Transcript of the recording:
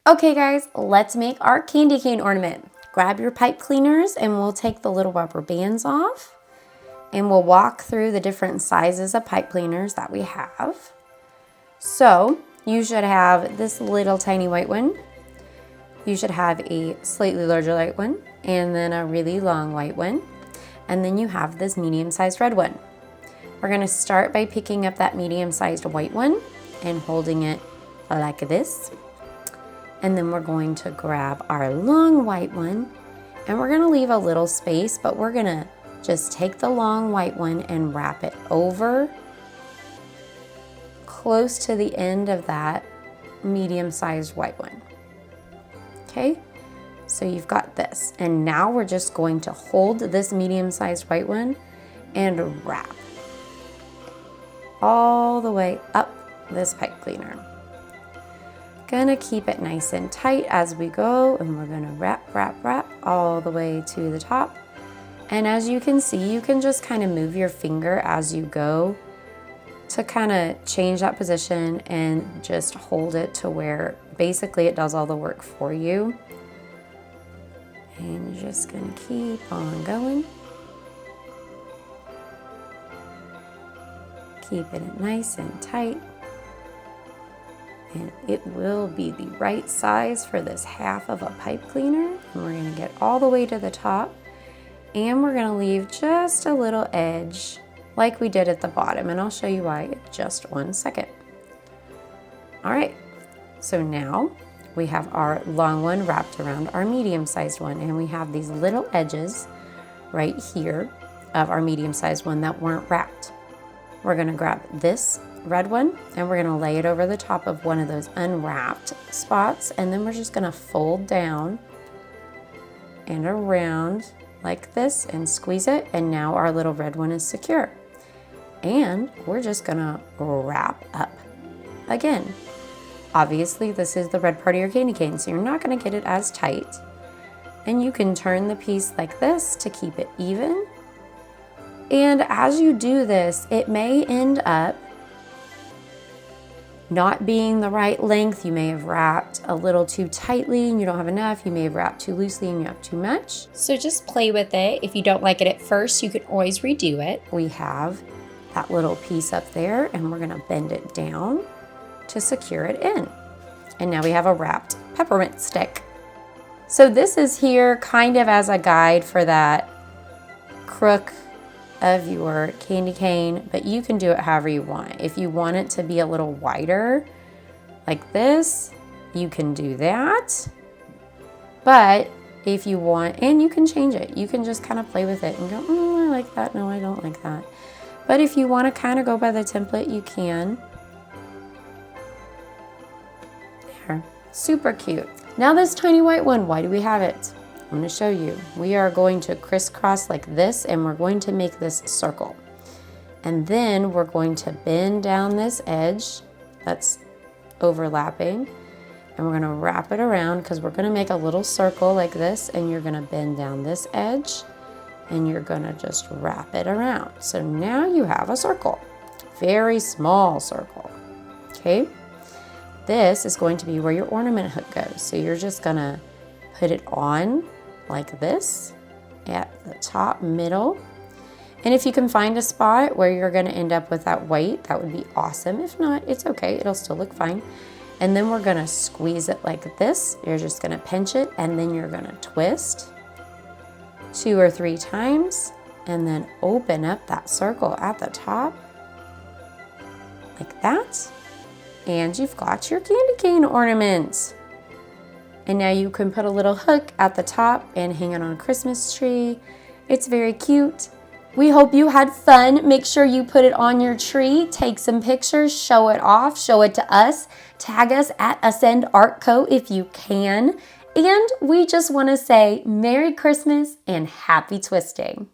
Okay guys, let's make our candy cane ornament. Grab your pipe cleaners and we'll take the little rubber bands off and we'll walk through the different sizes of pipe cleaners that we have. So you should have this little tiny white one. You should have a slightly larger white one and then a really long white one. And then you have this medium-sized red one. We're gonna start by picking up that medium-sized white one and holding it like this. And then we're going to grab our long white one and we're gonna leave a little space, but we're gonna just take the long white one and wrap it over close to the end of that medium-sized white one. Okay, so you've got this. And now we're just going to hold this medium-sized white one and wrap all the way up this pipe cleaner. Gonna keep it nice and tight as we go, and we're gonna wrap all the way to the top. And as you can see, you can just kind of move your finger as you go to kind of change that position and just hold it to where basically it does all the work for you. And you're just gonna keep on going. Keeping it nice and tight. And it will be the right size for this half of a pipe cleaner. And we're gonna get all the way to the top and we're gonna leave just a little edge like we did at the bottom. And I'll show you why in just 1 second. All right, so now we have our long one wrapped around our medium-sized one and we have these little edges right here of our medium-sized one that weren't wrapped. We're gonna grab this red one and we're gonna lay it over the top of one of those unwrapped spots, and then we're just gonna fold down and around like this and squeeze it, and now our little red one is secure. And we're just gonna wrap up again. Obviously this is the red part of your candy cane, so you're not gonna get it as tight, and you can turn the piece like this to keep it even. And as you do this, it may end up not being the right length. You may have wrapped a little too tightly and you don't have enough. You may have wrapped too loosely and you have too much. So just play with it. If you don't like it at first, you can always redo it. We have that little piece up there and we're gonna bend it down to secure it in. And now we have a wrapped peppermint stick. So this is here kind of as a guide for that crook of your candy cane, but you can do it however you want. If you want it to be a little wider like this, you can do that. But if you want, and you can change it, you can just kind of play with it and go, I like that, no, I don't like that. But if you want to kind of go by the template, you can. There, super cute. Now this tiny white one, why do we have it? I'm going to show you. We are going to crisscross like this and we're going to make this circle. And then we're going to bend down this edge that's overlapping and we're going to wrap it around because we're going to make a little circle like this, and you're going to bend down this edge and you're going to just wrap it around. So now you have a circle, very small circle. Okay. This is going to be where your ornament hook goes. So you're just going to put it on like this at the top middle. And if you can find a spot where you're going to end up with that white, that would be awesome. If not, it's okay, it'll still look fine. And then we're going to squeeze it like this. You're just going to pinch it and then you're going to twist 2 or 3 times and then open up that circle at the top like that. And you've got your candy cane ornament. And now you can put a little hook at the top and hang it on a Christmas tree. It's very cute. We hope you had fun. Make sure you put it on your tree, take some pictures, show it off, show it to us, tag us at Ascend Art Co if you can. And we just want to say Merry Christmas and Happy Twisting.